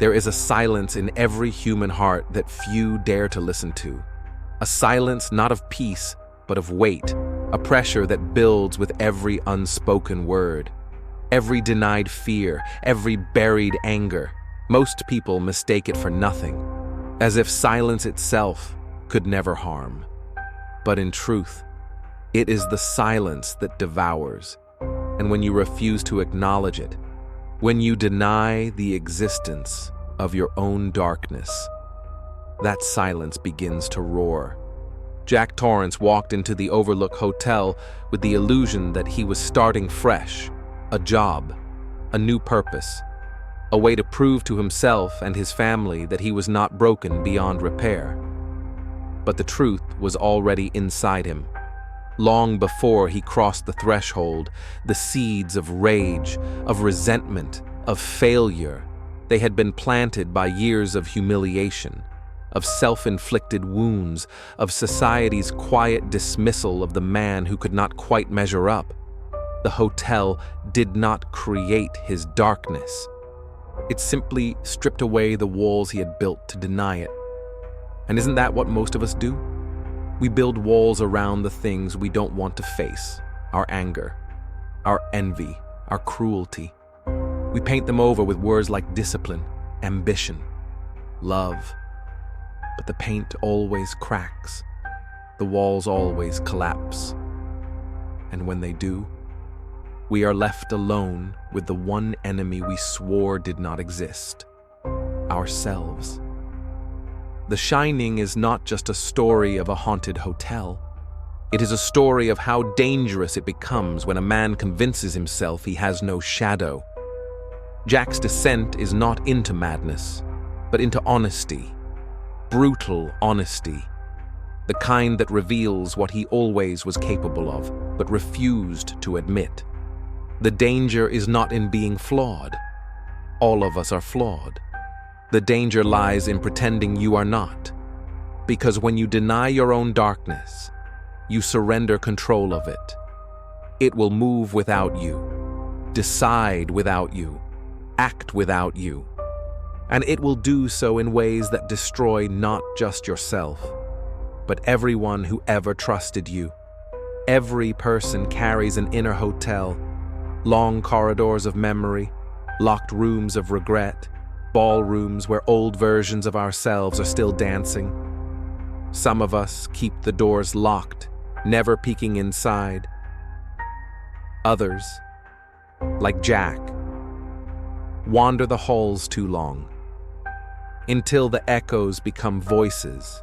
There is a silence in every human heart that few dare to listen to. A silence not of peace, but of weight, a pressure that builds with every unspoken word. Every denied fear, every buried anger. Most people mistake it for nothing, as if silence itself could never harm. But in truth, it is the silence that devours. And when you refuse to acknowledge it, when you deny the existence of your own darkness, that silence begins to roar. Jack Torrance walked into the Overlook Hotel with the illusion that he was starting fresh, a job, a new purpose, a way to prove to himself and his family that he was not broken beyond repair. But the truth was already inside him. Long before he crossed the threshold, the seeds of rage, of resentment, of failure, they had been planted by years of humiliation, of self-inflicted wounds, of society's quiet dismissal of the man who could not quite measure up. The hotel did not create his darkness. It simply stripped away the walls he had built to deny it. And isn't that what most of us do? We build walls around the things we don't want to face, our anger, our envy, our cruelty. We paint them over with words like discipline, ambition, love. But the paint always cracks. The walls always collapse. And when they do, we are left alone with the one enemy we swore did not exist, ourselves. The Shining is not just a story of a haunted hotel. It is a story of how dangerous it becomes when a man convinces himself he has no shadow. Jack's descent is not into madness, but into honesty. Brutal honesty. The kind that reveals what he always was capable of, but refused to admit. The danger is not in being flawed. All of us are flawed. The danger lies in pretending you are not. Because when you deny your own darkness, you surrender control of it. It will move without you, decide without you, act without you. And it will do so in ways that destroy not just yourself, but everyone who ever trusted you. Every person carries an inner hotel, long corridors of memory, locked rooms of regret, ballrooms where old versions of ourselves are still dancing. Some of us keep the doors locked, never peeking inside. Others, like Jack, wander the halls too long, until the echoes become voices,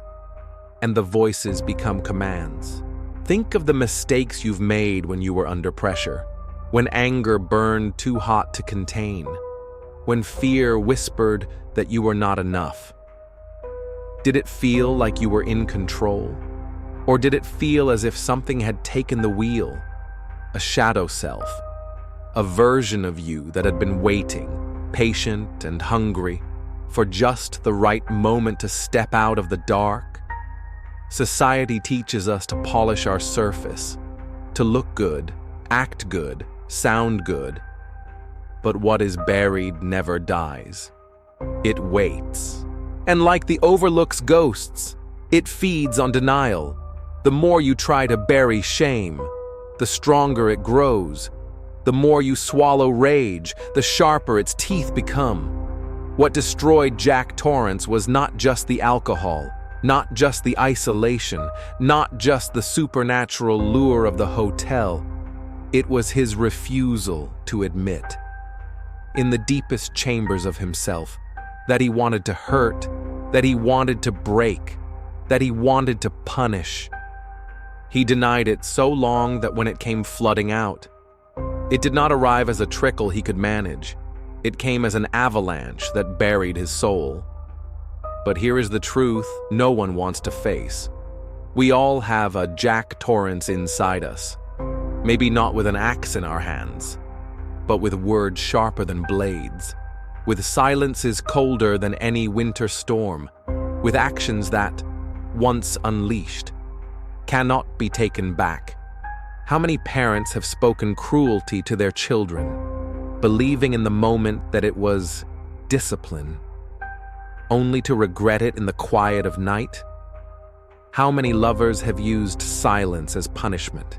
and the voices become commands. Think of the mistakes you've made when you were under pressure, when anger burned too hot to contain, when fear whispered that you were not enough. Did it feel like you were in control? Or did it feel as if something had taken the wheel? A shadow self, a version of you that had been waiting, patient and hungry, for just the right moment to step out of the dark? Society teaches us to polish our surface, to look good, act good, sound good. But what is buried never dies. It waits. And like the Overlook's ghosts, it feeds on denial. The more you try to bury shame, the stronger it grows. The more you swallow rage, the sharper its teeth become. What destroyed Jack Torrance was not just the alcohol, not just the isolation, not just the supernatural lure of the hotel. It was his refusal to admit, in the deepest chambers of himself, that he wanted to hurt, that he wanted to break, that he wanted to punish. He denied it so long that when it came flooding out, it did not arrive as a trickle he could manage. It came as an avalanche that buried his soul. But here is the truth no one wants to face. We all have a Jack Torrance inside us. Maybe not with an axe in our hands, but with words sharper than blades, with silences colder than any winter storm, with actions that, once unleashed, cannot be taken back. How many parents have spoken cruelty to their children, believing in the moment that it was discipline, only to regret it in the quiet of night? How many lovers have used silence as punishment,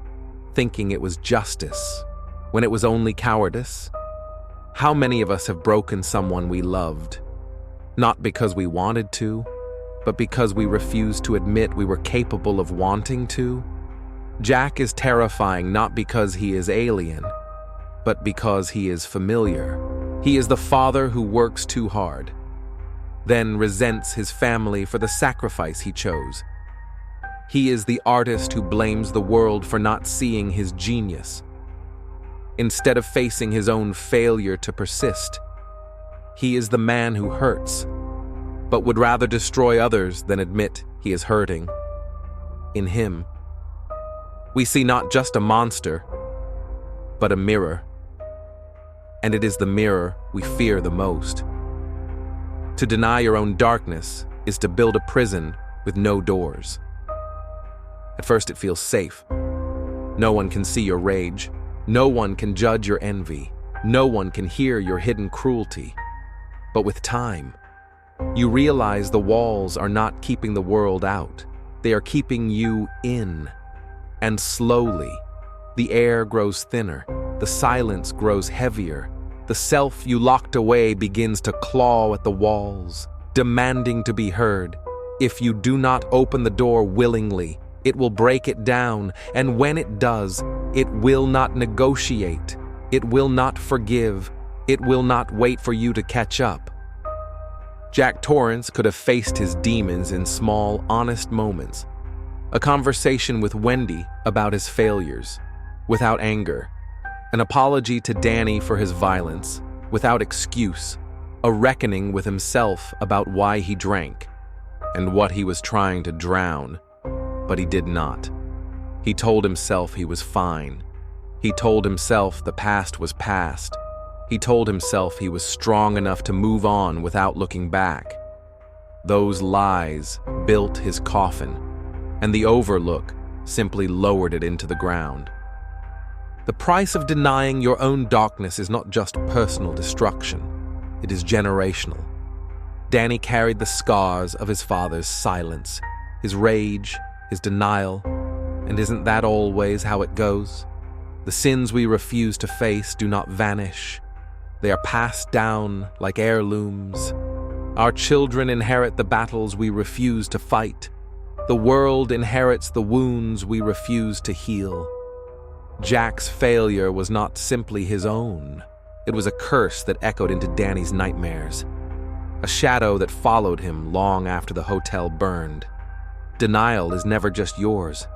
thinking it was justice, when it was only cowardice? How many of us have broken someone we loved, not because we wanted to, but because we refused to admit we were capable of wanting to? Jack is terrifying not because he is alien, but because he is familiar. He is the father who works too hard, then resents his family for the sacrifice he chose. He is the artist who blames the world for not seeing his genius. Instead of facing his own failure to persist, he is the man who hurts, but would rather destroy others than admit he is hurting. In him, we see not just a monster, but a mirror. And it is the mirror we fear the most. To deny your own darkness is to build a prison with no doors. At first it feels safe. No one can see your rage. No one can judge your envy. No one can hear your hidden cruelty. But with time, you realize the walls are not keeping the world out. They are keeping you in. And slowly, the air grows thinner. The silence grows heavier. The self you locked away begins to claw at the walls, demanding to be heard. If you do not open the door willingly, it will break it down, and when it does, it will not negotiate. It will not forgive. It will not wait for you to catch up. Jack Torrance could have faced his demons in small, honest moments. A conversation with Wendy about his failures, without anger. An apology to Danny for his violence, without excuse. A reckoning with himself about why he drank, and what he was trying to drown. But he did not. He told himself he was fine. He told himself the past was past. He told himself he was strong enough to move on without looking back. Those lies built his coffin, and the Overlook simply lowered it into the ground. The price of denying your own darkness is not just personal destruction, it is generational. Danny carried the scars of his father's silence, his rage, his denial, and isn't that always how it goes? The sins we refuse to face do not vanish. They are passed down like heirlooms. Our children inherit the battles we refuse to fight. The world inherits the wounds we refuse to heal. Jack's failure was not simply his own. It was a curse that echoed into Danny's nightmares. A shadow that followed him long after the hotel burned. Denial is never just yours.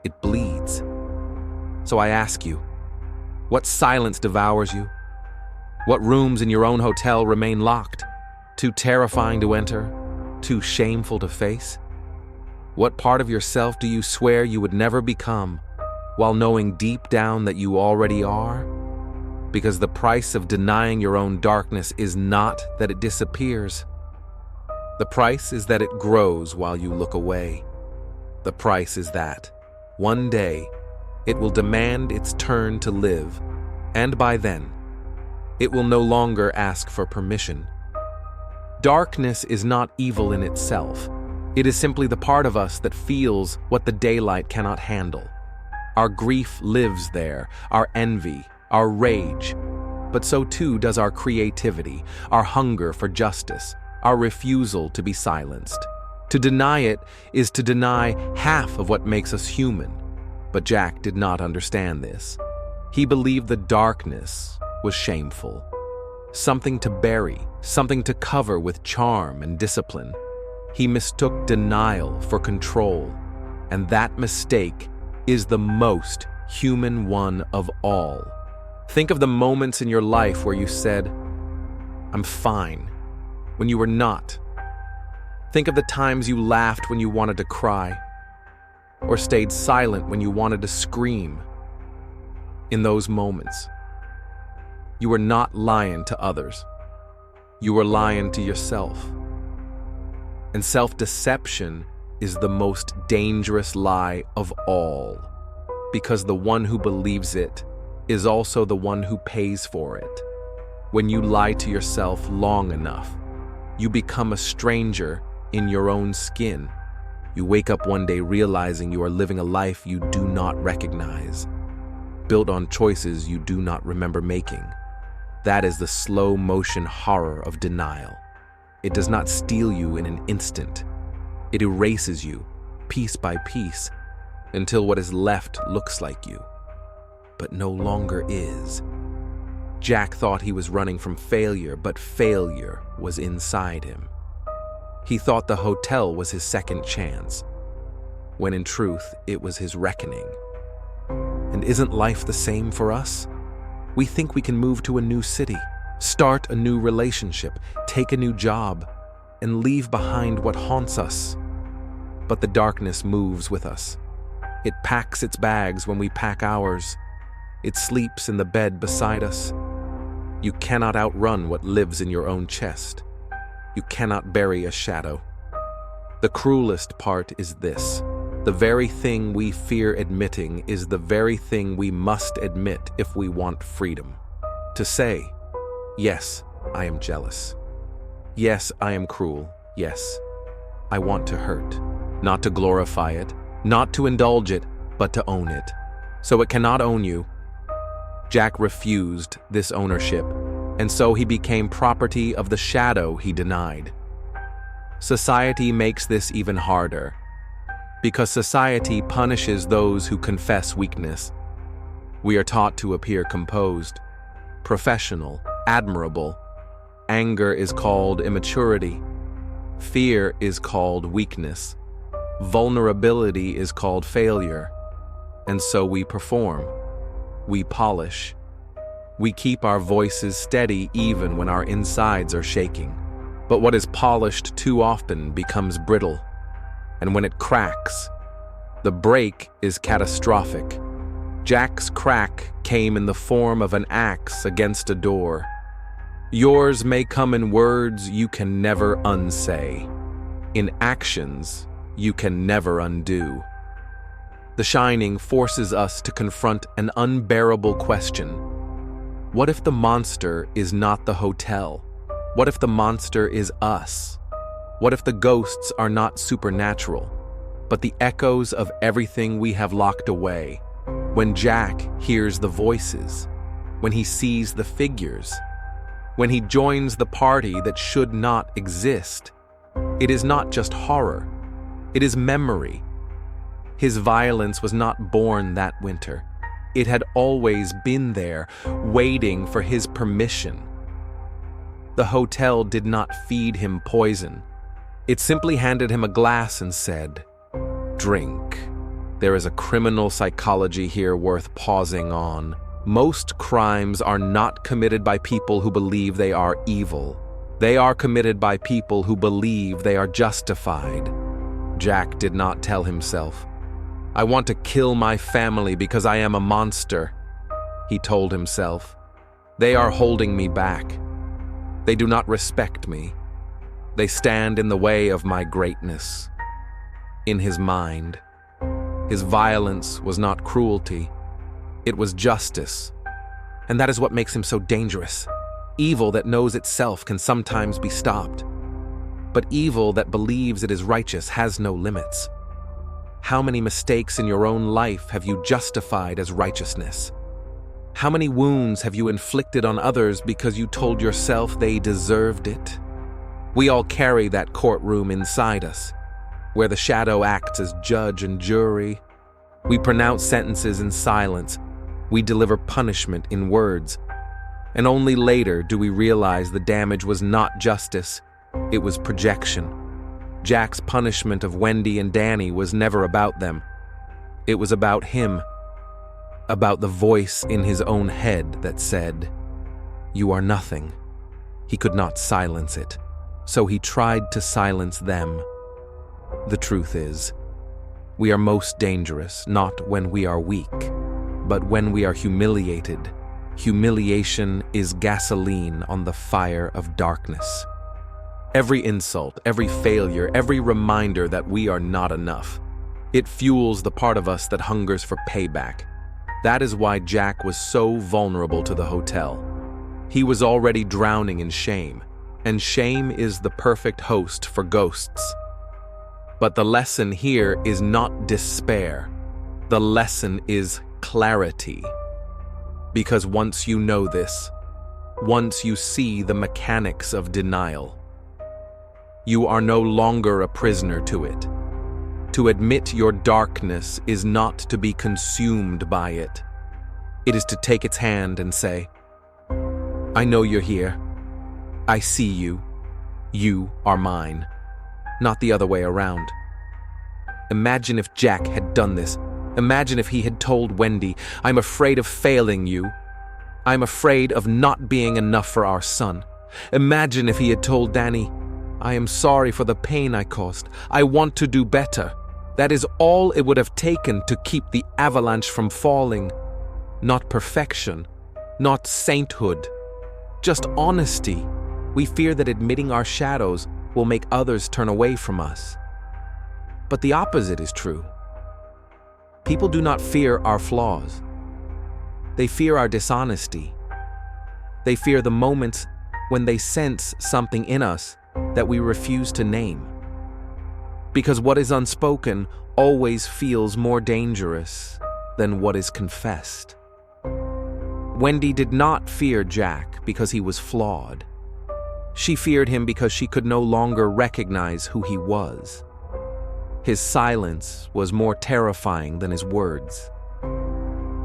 It bleeds. So I ask you, what silence devours you? What rooms in your own hotel remain locked? Too terrifying to enter? Too shameful to face? What part of yourself do you swear you would never become, while knowing deep down that you already are? Because the price of denying your own darkness is not that it disappears. The price is that it grows while you look away. The price is that, one day, it will demand its turn to live, and by then, it will no longer ask for permission. Darkness is not evil in itself. It is simply the part of us that feels what the daylight cannot handle. Our grief lives there, our envy, our rage. But so too does our creativity, our hunger for justice, our refusal to be silenced. To deny it is to deny half of what makes us human. But Jack did not understand this. He believed the darkness was shameful. Something to bury, something to cover with charm and discipline. He mistook denial for control, and that mistake is the most human one of all. Think of the moments in your life where you said, "I'm fine," when you were not. Think of the times you laughed when you wanted to cry, or stayed silent when you wanted to scream. In those moments, you were not lying to others. You were lying to yourself. And self-deception is the most dangerous lie of all, because the one who believes it is also the one who pays for it. When you lie to yourself long enough, You become a stranger in your own skin. You wake up one day realizing you are living a life you do not recognize, built on choices you do not remember making. That is the slow motion horror of denial. It does not steal you in an instant. It erases you, piece by piece, until what is left looks like you, but no longer is. Jack thought he was running from failure, but failure was inside him. He thought the hotel was his second chance, when in truth it was his reckoning. And isn't life the same for us? We think we can move to a new city, start a new relationship, take a new job, and leave behind what haunts us. But the darkness moves with us. It packs its bags when we pack ours. It sleeps in the bed beside us. You cannot outrun what lives in your own chest. You cannot bury a shadow. The cruelest part is this: the very thing we fear admitting is the very thing we must admit if we want freedom. To say, yes, I am jealous. Yes, I am cruel. Yes, I want to hurt. Not to glorify it, not to indulge it, but to own it. So it cannot own you. Jack refused this ownership, and so he became property of the shadow he denied. Society makes this even harder, because society punishes those who confess weakness. We are taught to appear composed, professional, admirable. Anger is called immaturity. Fear is called weakness. Vulnerability is called failure. And so we perform. We polish. We keep our voices steady even when our insides are shaking. But what is polished too often becomes brittle. And when it cracks, the break is catastrophic. Jack's crack came in the form of an axe against a door. Yours may come in words you can never unsay. In actions you can never undo. The Shining forces us to confront an unbearable question. What if the monster is not the hotel? What if the monster is us? What if the ghosts are not supernatural, but the echoes of everything we have locked away? When Jack hears the voices, when he sees the figures, when he joins the party that should not exist, it is not just horror, it is memory. His violence was not born that winter. It had always been there, waiting for his permission. The hotel did not feed him poison. It simply handed him a glass and said, "Drink." There is a criminal psychology here worth pausing on. Most crimes are not committed by people who believe they are evil. They are committed by people who believe they are justified. Jack did not tell himself, "I want to kill my family because I am a monster." He told himself, "They are holding me back. They do not respect me. They stand in the way of my greatness." In his mind, his violence was not cruelty. It was justice. And that is what makes him so dangerous. Evil that knows itself can sometimes be stopped. But evil that believes it is righteous has no limits. How many mistakes in your own life have you justified as righteousness? How many wounds have you inflicted on others because you told yourself they deserved it? We all carry that courtroom inside us, where the shadow acts as judge and jury. We pronounce sentences in silence. We deliver punishment in words. And only later do we realize the damage was not justice, it was projection. Jack's punishment of Wendy and Danny was never about them. It was about him, about the voice in his own head that said, "You are nothing." He could not silence it, so he tried to silence them. The truth is, we are most dangerous not when we are weak, but when we are humiliated. Humiliation is gasoline on the fire of darkness. Every insult, every failure, every reminder that we are not enough, it fuels the part of us that hungers for payback. That is why Jack was so vulnerable to the hotel. He was already drowning in shame. and shame is the perfect host for ghosts. But the lesson here is not despair. The lesson is clarity. Because once you know this, once you see the mechanics of denial, you are no longer a prisoner to it. To admit your darkness is not to be consumed by it. It is to take its hand and say, I know you're here. I see you. You are mine. Not the other way around. Imagine if Jack had done this. Imagine if he had told Wendy, I'm afraid of failing you. I'm afraid of not being enough for our son. Imagine if he had told Danny, I am sorry for the pain I caused. I want to do better. That is all it would have taken to keep the avalanche from falling. Not perfection, not sainthood, just honesty. We fear that admitting our shadows will make others turn away from us. But the opposite is true. People do not fear our flaws. They fear our dishonesty. They fear the moments when they sense something in us that we refuse to name. Because what is unspoken always feels more dangerous than what is confessed. Wendy did not fear Jack because he was flawed. She feared him because she could no longer recognize who he was. His silence was more terrifying than his words.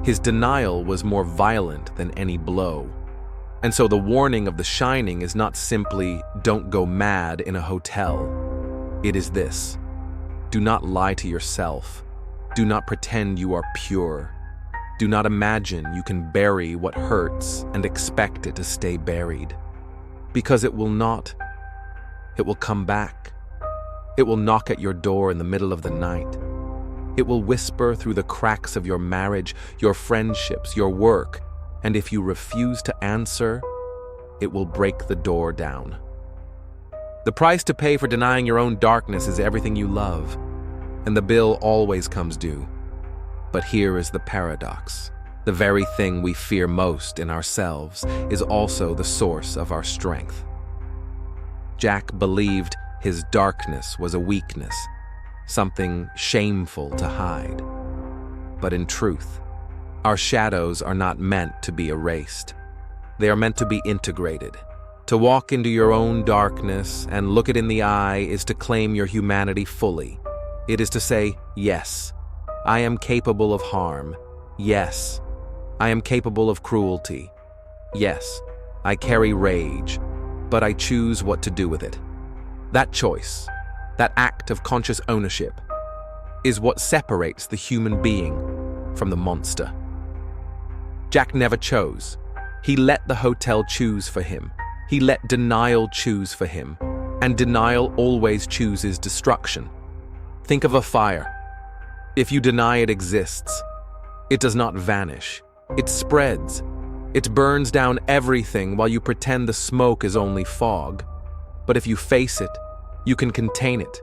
His denial was more violent than any blow. And so the warning of The Shining is not simply, don't go mad in a hotel. It is this: do not lie to yourself. Do not pretend you are pure. Do not imagine you can bury what hurts and expect it to stay buried. Because it will not. It will come back. It will knock at your door in the middle of the night. It will whisper through the cracks of your marriage, your friendships, your work, and if you refuse to answer, it will break the door down. The price to pay for denying your own darkness is everything you love, and the bill always comes due. But here is the paradox. The very thing we fear most in ourselves is also the source of our strength. Jack believed his darkness was a weakness, something shameful to hide. But in truth, our shadows are not meant to be erased. They are meant to be integrated. To walk into your own darkness and look it in the eye is to claim your humanity fully. It is to say, yes, I am capable of harm. Yes, I am capable of cruelty. Yes, I carry rage, but I choose what to do with it. That choice, that act of conscious ownership, is what separates the human being from the monster. Jack never chose. He let the hotel choose for him. He let denial choose for him. And denial always chooses destruction. Think of a fire. If you deny it exists, it does not vanish. It spreads. It burns down everything while you pretend the smoke is only fog. But if you face it, you can contain it.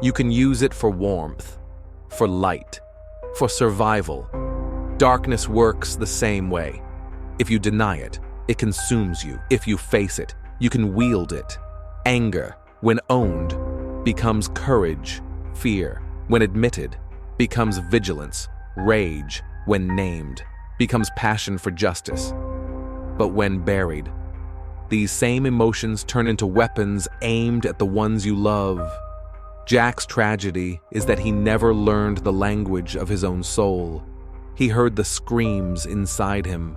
You can use it for warmth, for light, for survival. Darkness works the same way. If you deny it, it consumes you. If you face it, you can wield it. Anger, when owned, becomes courage. Fear, when admitted, becomes vigilance. Rage, when named, becomes passion for justice. But when buried, these same emotions turn into weapons aimed at the ones you love. Jack's tragedy is that he never learned the language of his own soul. He heard the screams inside him,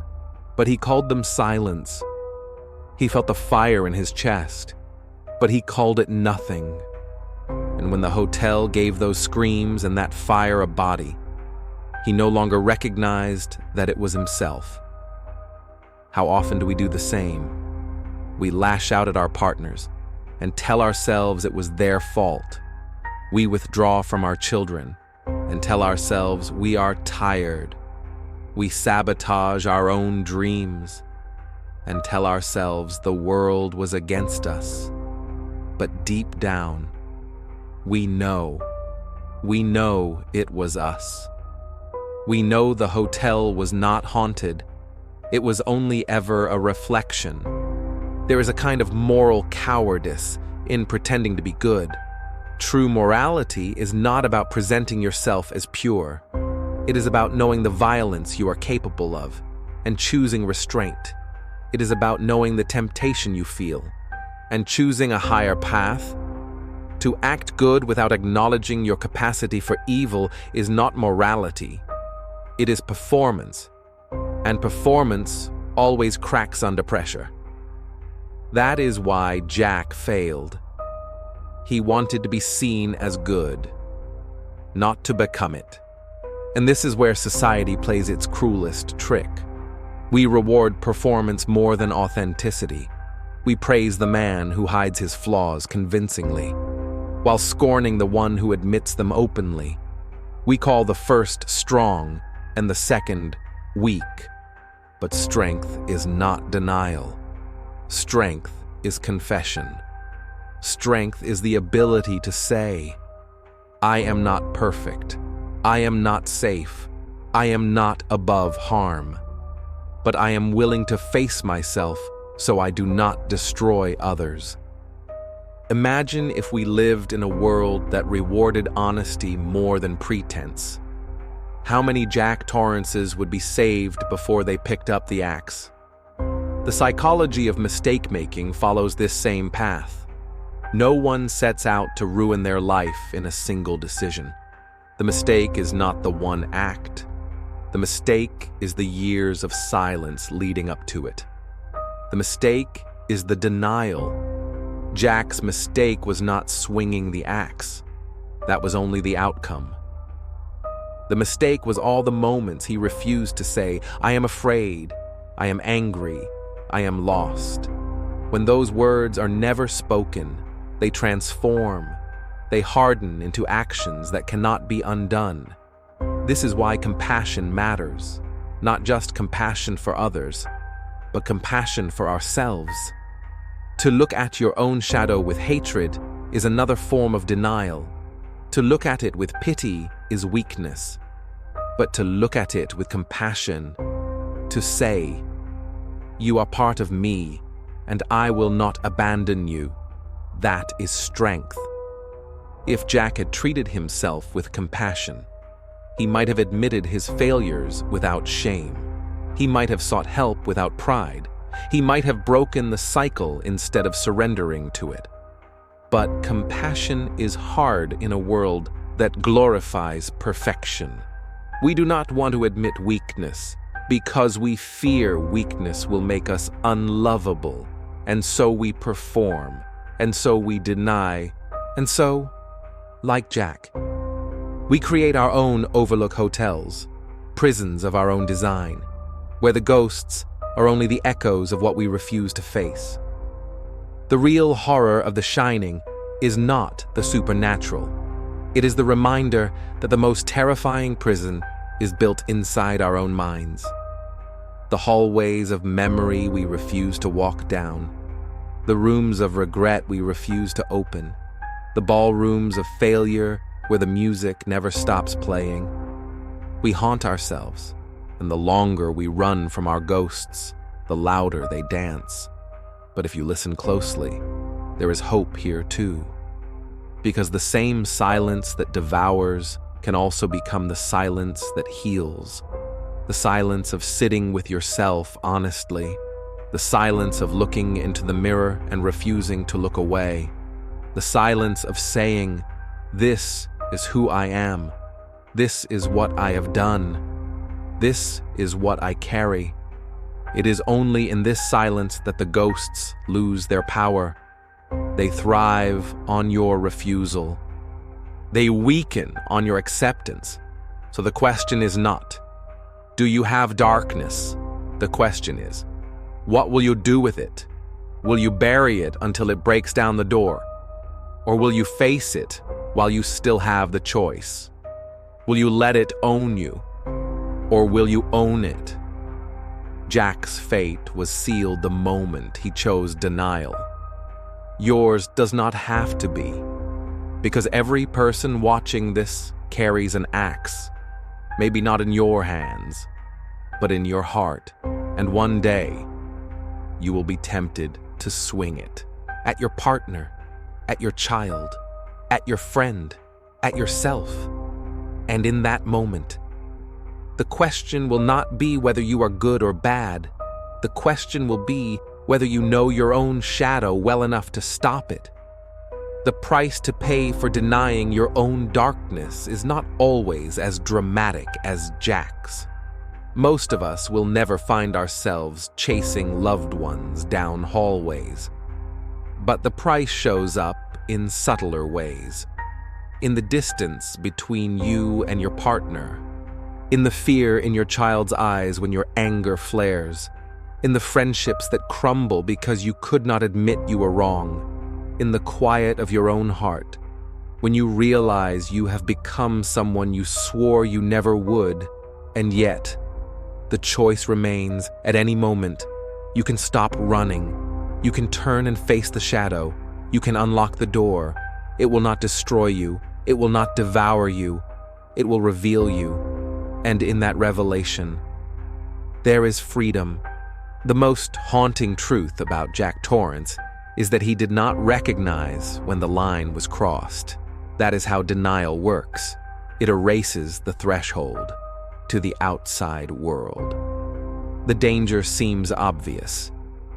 but he called them silence. He felt the fire in his chest, but he called it nothing. And when the hotel gave those screams and that fire a body, he no longer recognized that it was himself. How often do we do the same? We lash out at our partners and tell ourselves it was their fault. We withdraw from our children and tell ourselves we are tired. We sabotage our own dreams and tell ourselves the world was against us. But deep down, we know it was us. We know the hotel was not haunted. It was only ever a reflection. There is a kind of moral cowardice in pretending to be good. True morality is not about presenting yourself as pure. It is about knowing the violence you are capable of and choosing restraint. It is about knowing the temptation you feel and choosing a higher path. To act good without acknowledging your capacity for evil is not morality. It is performance, and performance always cracks under pressure. That is why Jack failed. He wanted to be seen as good, not to become it. And this is where society plays its cruelest trick. We reward performance more than authenticity. We praise the man who hides his flaws convincingly, while scorning the one who admits them openly. We call the first strong and the second weak. But strength is not denial. Strength is confession. Strength is the ability to say, I am not perfect. I am not safe. I am not above harm. But I am willing to face myself so I do not destroy others. Imagine if we lived in a world that rewarded honesty more than pretense. How many Jack Torrances would be saved before they picked up the axe? The psychology of mistake-making follows this same path. No one sets out to ruin their life in a single decision. The mistake is not the one act. The mistake is the years of silence leading up to it. The mistake is the denial. Jack's mistake was not swinging the axe. That was only the outcome. The mistake was all the moments he refused to say, I am afraid, I am angry, I am lost. When those words are never spoken, they transform. They harden into actions that cannot be undone. This is why compassion matters. Not just compassion for others, but compassion for ourselves. To look at your own shadow with hatred is another form of denial. To look at it with pity is weakness. But to look at it with compassion, to say, you are part of me, and I will not abandon you, that is strength. If Jack had treated himself with compassion, he might have admitted his failures without shame. He might have sought help without pride. He might have broken the cycle instead of surrendering to it. But compassion is hard in a world that glorifies perfection. We do not want to admit weakness because we fear weakness will make us unlovable, and so we perform, and so we deny, and so, like Jack, we create our own Overlook Hotels, prisons of our own design, where the ghosts are only the echoes of what we refuse to face. The real horror of The Shining is not the supernatural. It is the reminder that the most terrifying prison is built inside our own minds. The hallways of memory we refuse to walk down, the rooms of regret we refuse to open, the ballrooms of failure where the music never stops playing. We haunt ourselves, and the longer we run from our ghosts, the louder they dance. But if you listen closely, there is hope here too. Because the same silence that devours can also become the silence that heals. The silence of sitting with yourself honestly. The silence of looking into the mirror and refusing to look away. The silence of saying, this is who I am. This is what I have done. This is what I carry. It is only in this silence that the ghosts lose their power. They thrive on your refusal. They weaken on your acceptance. So the question is not, do you have darkness? The question is, what will you do with it? Will you bury it until it breaks down the door? Or will you face it while you still have the choice? Will you let it own you? Or will you own it? Jack's fate was sealed the moment he chose denial. Yours does not have to be, because every person watching this carries an axe, maybe not in your hands, but in your heart, and one day you will be tempted to to swing it. At your partner, at your child, at your friend, at yourself. And in that moment, the question will not be whether you are good or bad. The question will be whether you know your own shadow well enough to stop it. The price to pay for denying your own darkness is not always as dramatic as Jack's. Most of us will never find ourselves chasing loved ones down hallways. But the price shows up in subtler ways. In the distance between you and your partner. In the fear in your child's eyes when your anger flares. In the friendships that crumble because you could not admit you were wrong. In the quiet of your own heart, when you realize you have become someone you swore you never would, and yet, the choice remains at any moment. You can stop running. You can turn and face the shadow. You can unlock the door. It will not destroy you. It will not devour you. It will reveal you. And in that revelation, there is freedom. The most haunting truth about Jack Torrance is that he did not recognize when the line was crossed. That is how denial works. It erases the threshold to the outside world. The danger seems obvious.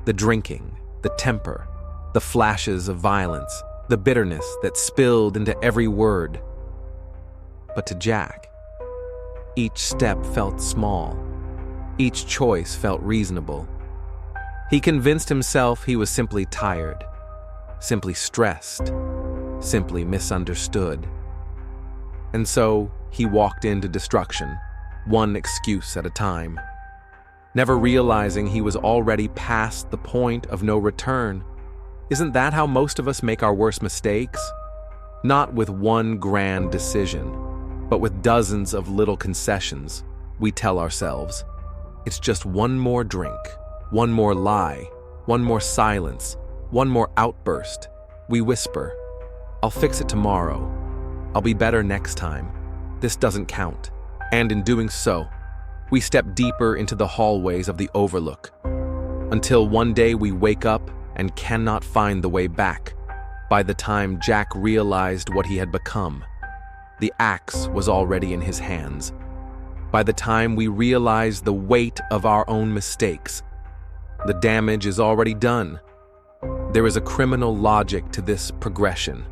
The drinking, the temper, the flashes of violence, the bitterness that spilled into every word. But to Jack, each step felt small. Each choice felt reasonable. He convinced himself he was simply tired, simply stressed, simply misunderstood. And so he walked into destruction, one excuse at a time, never realizing he was already past the point of no return. Isn't that how most of us make our worst mistakes? Not with one grand decision, but with dozens of little concessions. We tell ourselves, it's just one more drink. One more lie, one more silence, one more outburst. We whisper, I'll fix it tomorrow. I'll be better next time. This doesn't count. And in doing so, we step deeper into the hallways of the Overlook, until one day we wake up and cannot find the way back. By the time Jack realized what he had become, the axe was already in his hands. By the time we realized the weight of our own mistakes, the damage is already done. There is a criminal logic to this progression.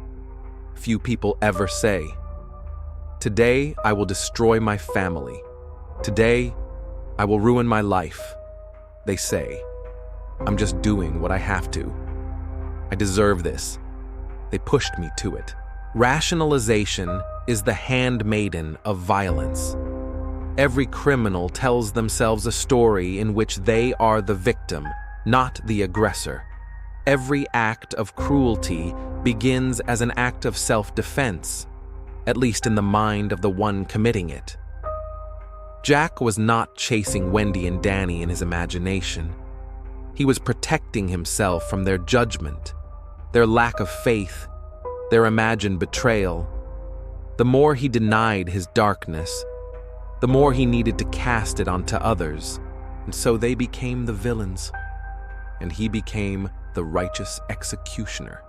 Few people ever say, today I will destroy my family. Today I will ruin my life. They say, I'm just doing what I have to. I deserve this. They pushed me to it. Rationalization is the handmaiden of violence. Every criminal tells themselves a story in which they are the victim, not the aggressor. Every act of cruelty begins as an act of self-defense, at least in the mind of the one committing it. Jack was not chasing Wendy and Danny in his imagination. He was protecting himself from their judgment, their lack of faith, their imagined betrayal. The more he denied his darkness, the more he needed to cast it onto others, and so they became the villains, and he became the righteous executioner.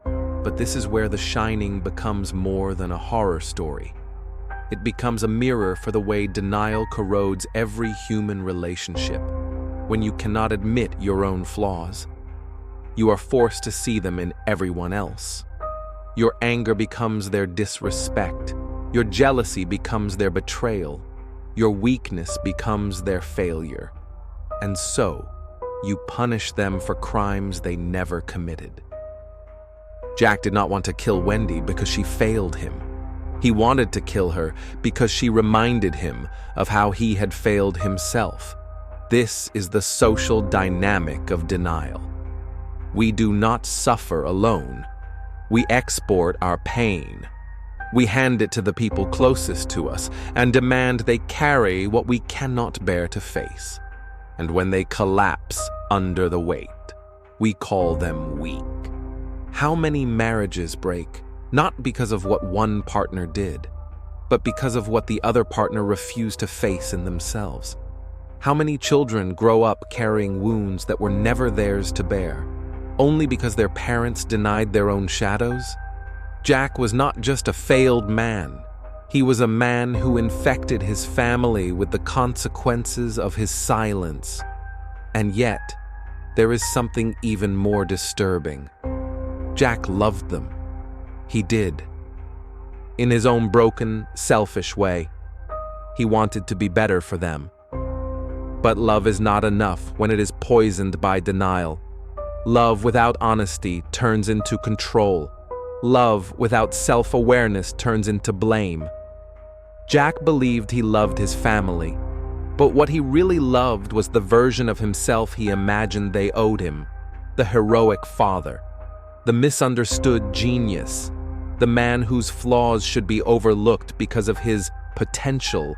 But this is where The Shining becomes more than a horror story. It becomes a mirror for the way denial corrodes every human relationship. When you cannot admit your own flaws, you are forced to see them in everyone else. Your anger becomes their disrespect. Your jealousy becomes their betrayal. Your weakness becomes their failure. And so, you punish them for crimes they never committed. Jack did not want to kill Wendy because she failed him. He wanted to kill her because she reminded him of how he had failed himself. This is the social dynamic of denial. We do not suffer alone. We export our pain. We hand it to the people closest to us and demand they carry what we cannot bear to face. And when they collapse under the weight, we call them weak. How many marriages break, not because of what one partner did, but because of what the other partner refused to face in themselves? How many children grow up carrying wounds that were never theirs to bear? only because their parents denied their own shadows? Jack was not just a failed man. He was a man who infected his family with the consequences of his silence. And yet, there is something even more disturbing. Jack loved them. He did. In his own broken, selfish way, he wanted to be better for them. But love is not enough when it is poisoned by denial. Love without honesty turns into control. Love without self-awareness turns into blame. Jack believed he loved his family, but what he really loved was the version of himself he imagined they owed him, the heroic father, the misunderstood genius, the man whose flaws should be overlooked because of his potential.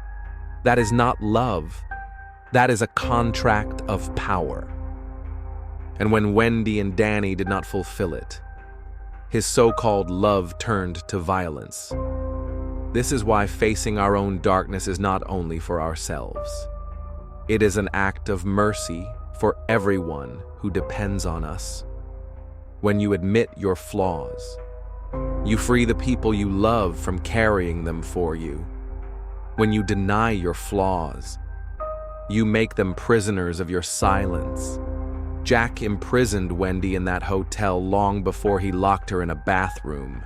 That is not love. That is a contract of power. And when Wendy and Danny did not fulfill it, his so-called love turned to violence. This is why facing our own darkness is not only for ourselves. It is an act of mercy for everyone who depends on us. When you admit your flaws, you free the people you love from carrying them for you. When you deny your flaws, you make them prisoners of your silence. Jack imprisoned Wendy in that hotel long before he locked her in a bathroom.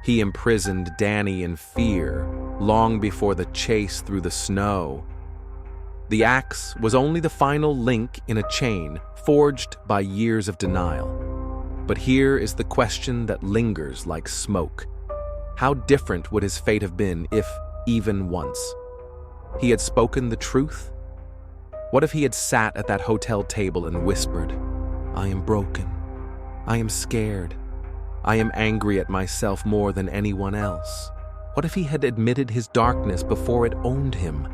He imprisoned Danny in fear long before the chase through the snow. The axe was only the final link in a chain forged by years of denial. But here is the question that lingers like smoke. How different would his fate have been if, even once, he had spoken the truth? What if he had sat at that hotel table and whispered, "I am broken. I am scared. I am angry at myself more than anyone else"? What if he had admitted his darkness before it owned him?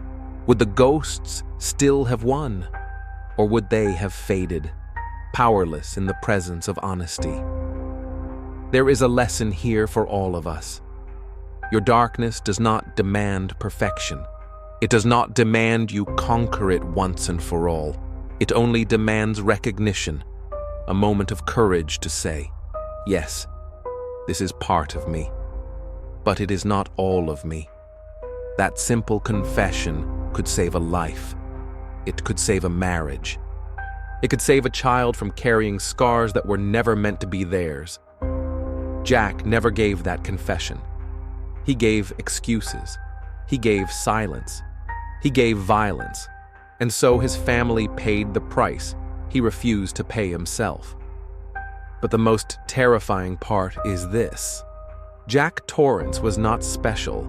Would the ghosts still have won? Or would they have faded, powerless in the presence of honesty? There is a lesson here for all of us. Your darkness does not demand perfection. It does not demand you conquer it once and for all. It only demands recognition, a moment of courage to say, "Yes, this is part of me, but it is not all of me." That simple confession could save a life. It could save a marriage. It could save a child from carrying scars that were never meant to be theirs. Jack never gave that confession. He gave excuses. He gave silence. He gave violence. And so his family paid the price he refused to pay himself. But the most terrifying part is this. Jack Torrance was not special.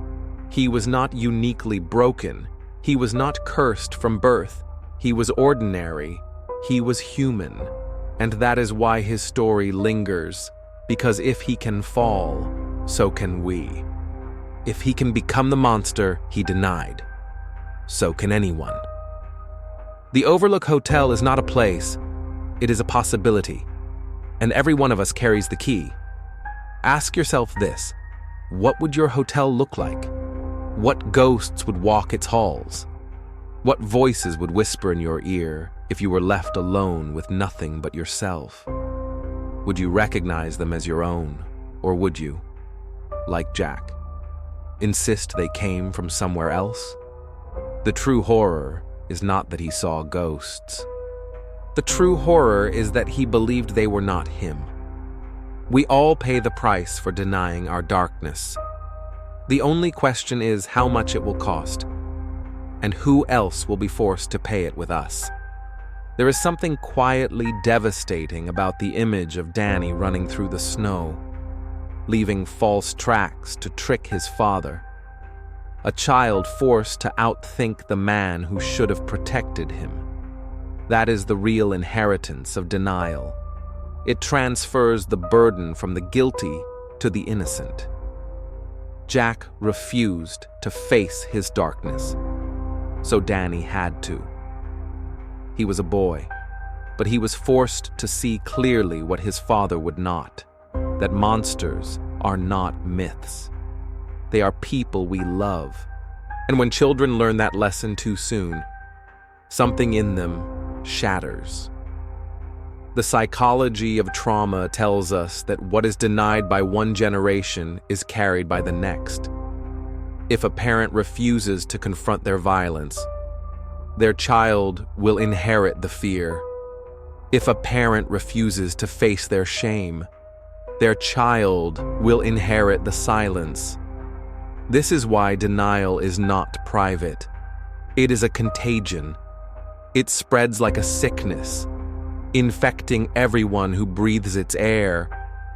He was not uniquely broken. He was not cursed from birth. He was ordinary. He was human. And that is why his story lingers. Because if he can fall, so can we. If he can become the monster he denied, so can anyone. The Overlook Hotel is not a place. It is a possibility. And every one of us carries the key. Ask yourself this: what would your hotel look like? What ghosts would walk its halls? What voices would whisper in your ear if you were left alone with nothing but yourself? Would you recognize them as your own, or would you, like Jack, insist they came from somewhere else? The true horror is not that he saw ghosts. The true horror is that he believed they were not him. We all pay the price for denying our darkness. The only question is how much it will cost, and who else will be forced to pay it with us. There is something quietly devastating about the image of Danny running through the snow, leaving false tracks to trick his father. A child forced to outthink the man who should have protected him. That is the real inheritance of denial. It transfers the burden from the guilty to the innocent. Jack refused to face his darkness, so Danny had to. He was a boy, but he was forced to see clearly what his father would not, that monsters are not myths. They are people we love. And when children learn that lesson too soon, something in them shatters. The psychology of trauma tells us that what is denied by one generation is carried by the next. If a parent refuses to confront their violence, their child will inherit the fear. If a parent refuses to face their shame, their child will inherit the silence. This is why denial is not private. It is a contagion. It spreads like a sickness, infecting everyone who breathes its air.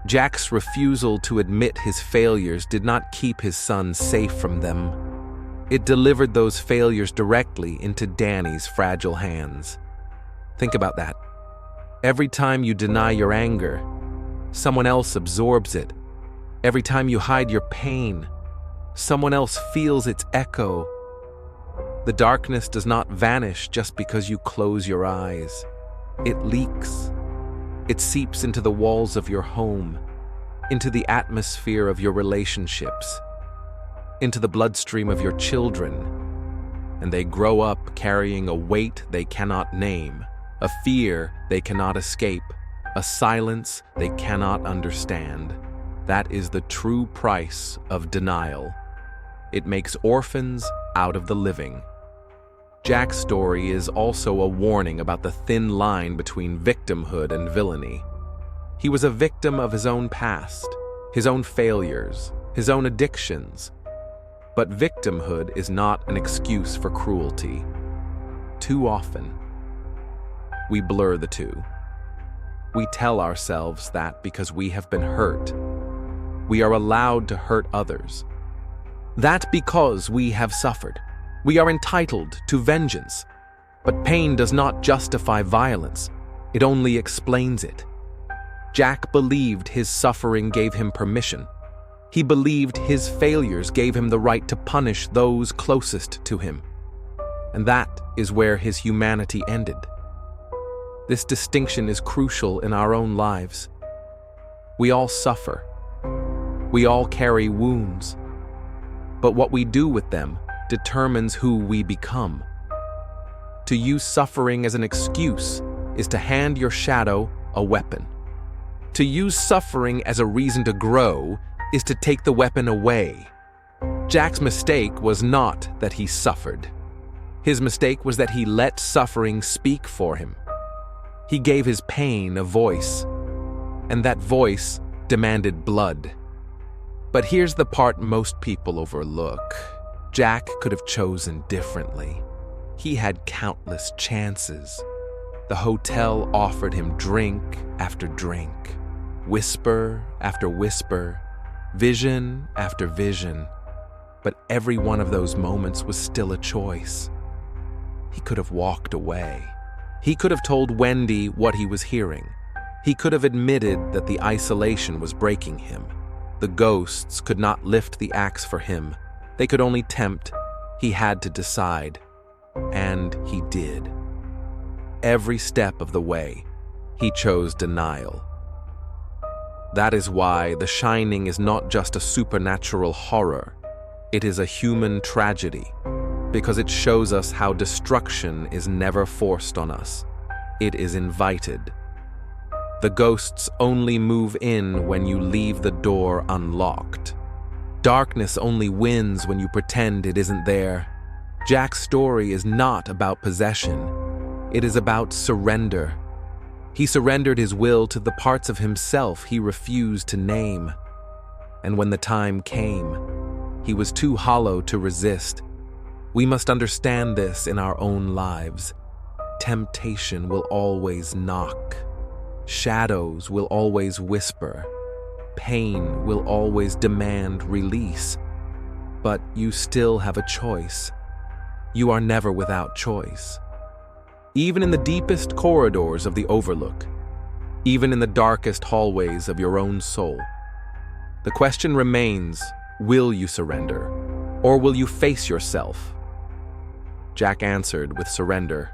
Jack's refusal to admit his failures did not keep his son safe from them. It delivered those failures directly into Danny's fragile hands. Think about that. Every time you deny your anger, someone else absorbs it. Every time you hide your pain, someone else feels its echo. The darkness does not vanish just because you close your eyes. It leaks. It seeps into the walls of your home, into the atmosphere of your relationships, into the bloodstream of your children, and they grow up carrying a weight they cannot name, a fear they cannot escape, a silence they cannot understand. That is the true price of denial. It makes orphans out of the living. Jack's story is also a warning about the thin line between victimhood and villainy. He was a victim of his own past, his own failures, his own addictions. But victimhood is not an excuse for cruelty. Too often, we blur the two. We tell ourselves that because we have been hurt, we are allowed to hurt others. That because we have suffered, we are entitled to vengeance. But pain does not justify violence. It only explains it. Jack believed his suffering gave him permission. He believed his failures gave him the right to punish those closest to him. And that is where his humanity ended. This distinction is crucial in our own lives. We all suffer. We all carry wounds. But what we do with them determines who we become. To use suffering as an excuse is to hand your shadow a weapon. To use suffering as a reason to grow is to take the weapon away. Jack's mistake was not that he suffered. His mistake was that he let suffering speak for him. He gave his pain a voice, and that voice demanded blood. But here's the part most people overlook. Jack could have chosen differently. He had countless chances. The hotel offered him drink after drink, whisper after whisper, vision after vision. But every one of those moments was still a choice. He could have walked away. He could have told Wendy what he was hearing. He could have admitted that the isolation was breaking him. The ghosts could not lift the axe for him. They could only tempt. He had to decide. And he did. Every step of the way, he chose denial. That is why The Shining is not just a supernatural horror. It is a human tragedy, because it shows us how destruction is never forced on us. It is invited. The ghosts only move in when you leave the door unlocked. Darkness only wins when you pretend it isn't there. Jack's story is not about possession. It is about surrender. He surrendered his will to the parts of himself he refused to name. And when the time came, he was too hollow to resist. We must understand this in our own lives. Temptation will always knock. Shadows will always whisper. Pain will always demand release. But you still have a choice. You are never without choice. Even in the deepest corridors of the Overlook, even in the darkest hallways of your own soul, the question remains, will you surrender, or will you face yourself? Jack answered with surrender,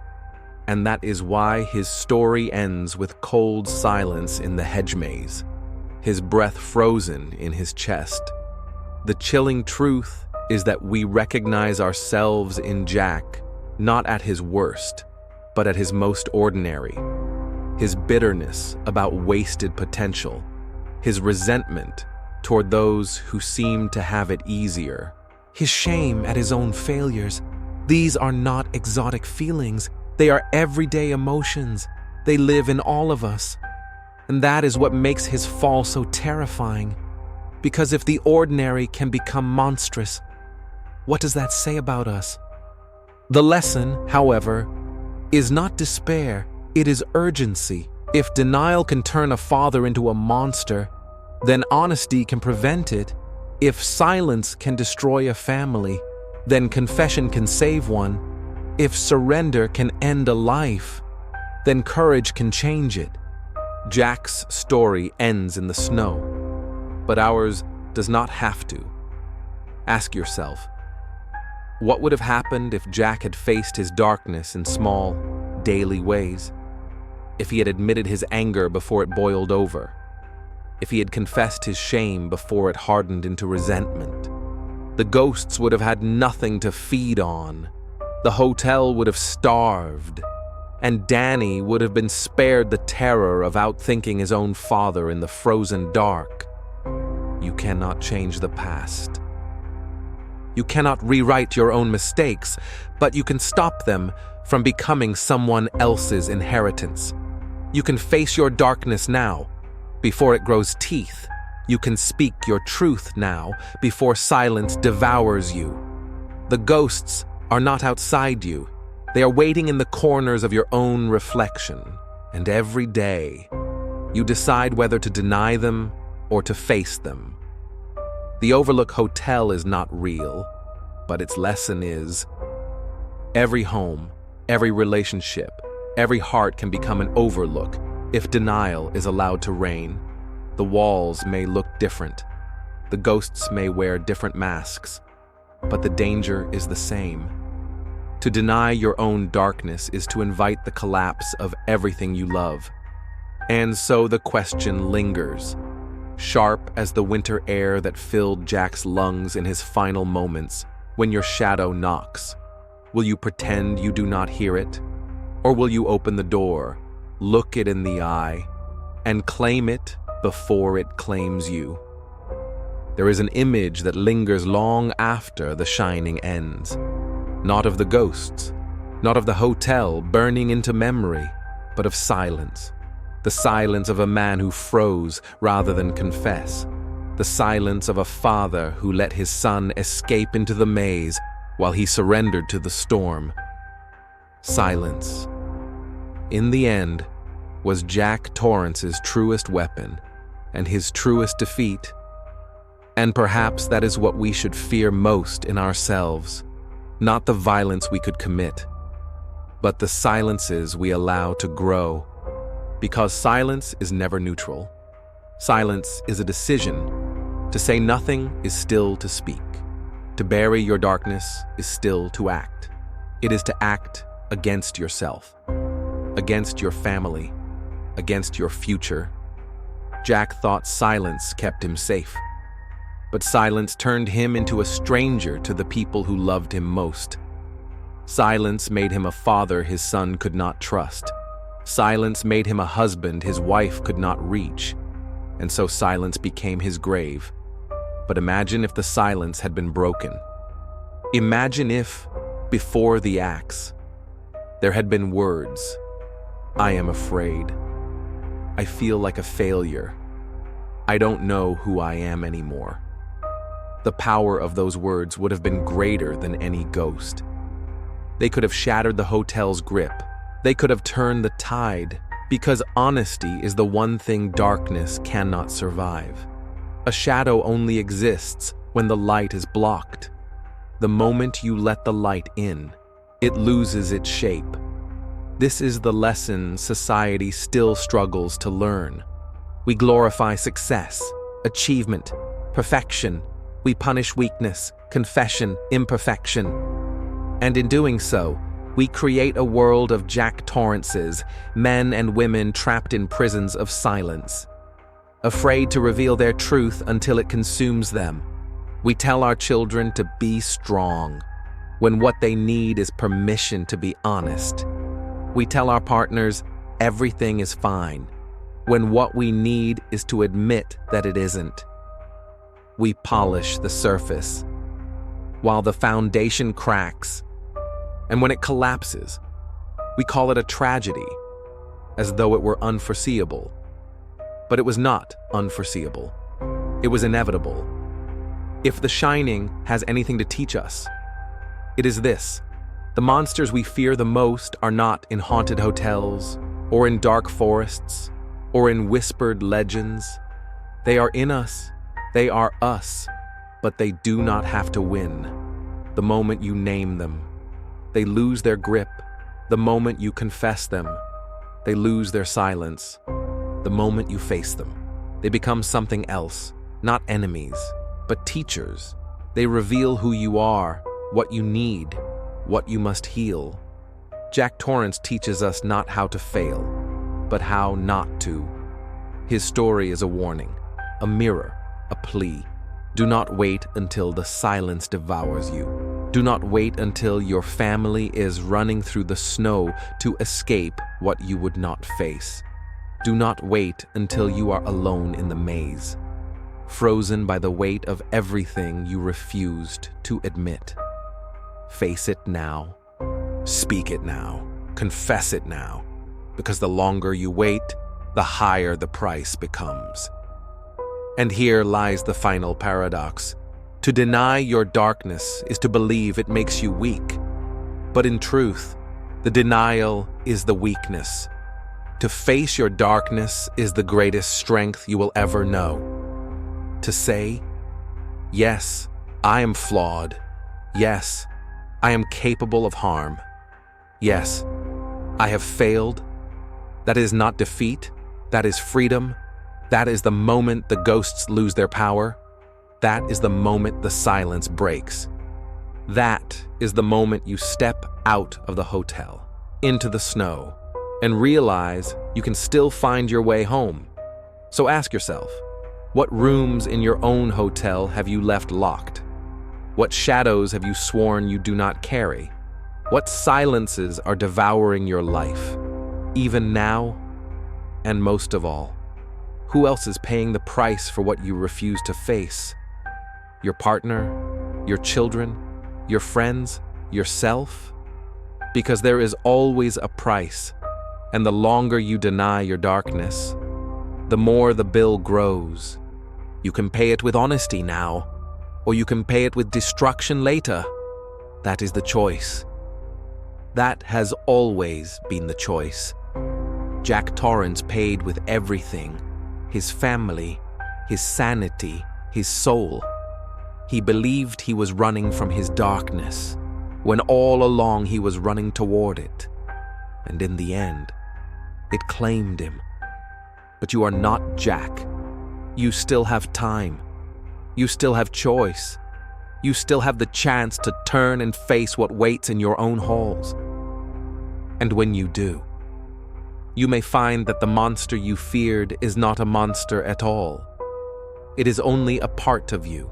and that is why his story ends with cold silence in the hedge maze, his breath frozen in his chest. The chilling truth is that we recognize ourselves in Jack, not at his worst, but at his most ordinary. his bitterness about wasted potential, his resentment toward those who seemed to have it easier, his shame at his own failures. These are not exotic feelings. They are everyday emotions. They live in all of us. And that is what makes his fall so terrifying. Because if the ordinary can become monstrous, what does that say about us? The lesson, however, is not despair, it is urgency. If denial can turn a father into a monster, then honesty can prevent it. If silence can destroy a family, then confession can save one. If surrender can end a life, then courage can change it. Jack's story ends in the snow, but ours does not have to. Ask yourself, what would have happened if Jack had faced his darkness in small, daily ways? If he had admitted his anger before it boiled over? If he had confessed his shame before it hardened into resentment? The ghosts would have had nothing to feed on. The hotel would have starved. And Danny would have been spared the terror of outthinking his own father in the frozen dark. You cannot change the past. You cannot rewrite your own mistakes, but you can stop them from becoming someone else's inheritance. You can face your darkness now, before it grows teeth. You can speak your truth now, before silence devours you. The ghosts are not outside you. They are waiting in the corners of your own reflection. And every day, you decide whether to deny them or to face them. The Overlook Hotel is not real, but its lesson is: every home, every relationship, every heart can become an overlook if denial is allowed to reign. The walls may look different. The ghosts may wear different masks, but the danger is the same. To deny your own darkness is to invite the collapse of everything you love. And so the question lingers, sharp as the winter air that filled Jack's lungs in his final moments. When your shadow knocks, will you pretend you do not hear it? Or will you open the door, look it in the eye, and claim it before it claims you? There is an image that lingers long after the shining ends. Not of the ghosts, not of the hotel burning into memory, but of silence. The silence of a man who froze rather than confess. The silence of a father who let his son escape into the maze while he surrendered to the storm. Silence, in the end, was Jack Torrance's truest weapon and his truest defeat. And perhaps that is what we should fear most in ourselves. Not the violence we could commit, but the silences we allow to grow. Because silence is never neutral. Silence is a decision. To say nothing is still to speak. To bury your darkness is still to act. It is to act against yourself, against your family, against your future. Jack thought silence kept him safe. But silence turned him into a stranger to the people who loved him most. Silence made him a father his son could not trust. Silence made him a husband his wife could not reach. And so silence became his grave. But imagine if the silence had been broken. Imagine if, before the axe, there had been words. I am afraid. I feel like a failure. I don't know who I am anymore. The power of those words would have been greater than any ghost. They could have shattered the hotel's grip. They could have turned the tide, because honesty is the one thing darkness cannot survive. A shadow only exists when the light is blocked. The moment you let the light in, it loses its shape. This is the lesson society still struggles to learn. We glorify success, achievement, perfection. We punish weakness, confession, imperfection. And in doing so, we create a world of Jack Torrances, men and women trapped in prisons of silence, afraid to reveal their truth until it consumes them. We tell our children to be strong, when what they need is permission to be honest. We tell our partners, everything is fine, when what we need is to admit that it isn't. We polish the surface, while the foundation cracks, and when it collapses, we call it a tragedy, as though it were unforeseeable. But it was not unforeseeable. It was inevitable. If The Shining has anything to teach us, it is this: the monsters we fear the most are not in haunted hotels, or in dark forests, or in whispered legends. They are in us. They are us, but they do not have to win. The moment you name them, they lose their grip. The moment you confess them, they lose their silence. The moment you face them, they become something else, not enemies, but teachers. They reveal who you are, what you need, what you must heal. Jack Torrance teaches us not how to fail, but how not to. His story is a warning, a mirror, a plea. Do not wait until the silence devours you. Do not wait until your family is running through the snow to escape what you would not face. Do not wait until you are alone in the maze, frozen by the weight of everything you refused to admit. Face it now. Speak it now. Confess it now. Because the longer you wait, the higher the price becomes. And here lies the final paradox. To deny your darkness is to believe it makes you weak. But in truth, the denial is the weakness. To face your darkness is the greatest strength you will ever know. To say, yes, I am flawed. Yes, I am capable of harm. Yes, I have failed. That is not defeat. That is freedom. That is the moment the ghosts lose their power. That is the moment the silence breaks. That is the moment you step out of the hotel, into the snow, and realize you can still find your way home. So ask yourself, what rooms in your own hotel have you left locked? What shadows have you sworn you do not carry? What silences are devouring your life, even now? And most of all, who else is paying the price for what you refuse to face? Your partner, your children, your friends, yourself? Because there is always a price, and the longer you deny your darkness, the more the bill grows. You can pay it with honesty now, or you can pay it with destruction later. That is the choice. That has always been the choice. Jack Torrance paid with everything: his family, his sanity, his soul. He believed he was running from his darkness, when all along he was running toward it. And in the end, it claimed him. But you are not Jack. You still have time. You still have choice. You still have the chance to turn and face what waits in your own halls. And when you do, you may find that the monster you feared is not a monster at all. It is only a part of you,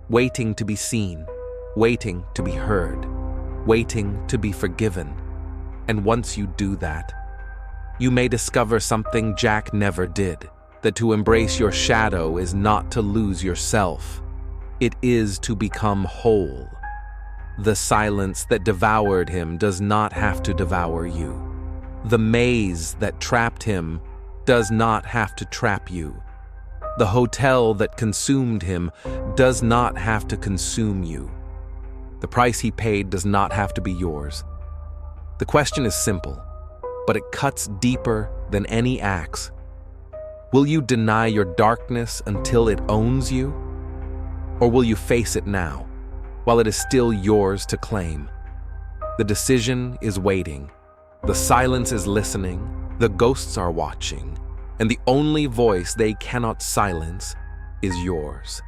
waiting to be seen, waiting to be heard, waiting to be forgiven. And once you do that, you may discover something Jack never did, that to embrace your shadow is not to lose yourself. It is to become whole. The silence that devoured him does not have to devour you. The maze that trapped him does not have to trap you. The hotel that consumed him does not have to consume you. The price he paid does not have to be yours. The question is simple, but it cuts deeper than any axe. Will you deny your darkness until it owns you? Or will you face it now, while it is still yours to claim? The decision is waiting. The silence is listening. The ghosts are watching. And the only voice they cannot silence is yours.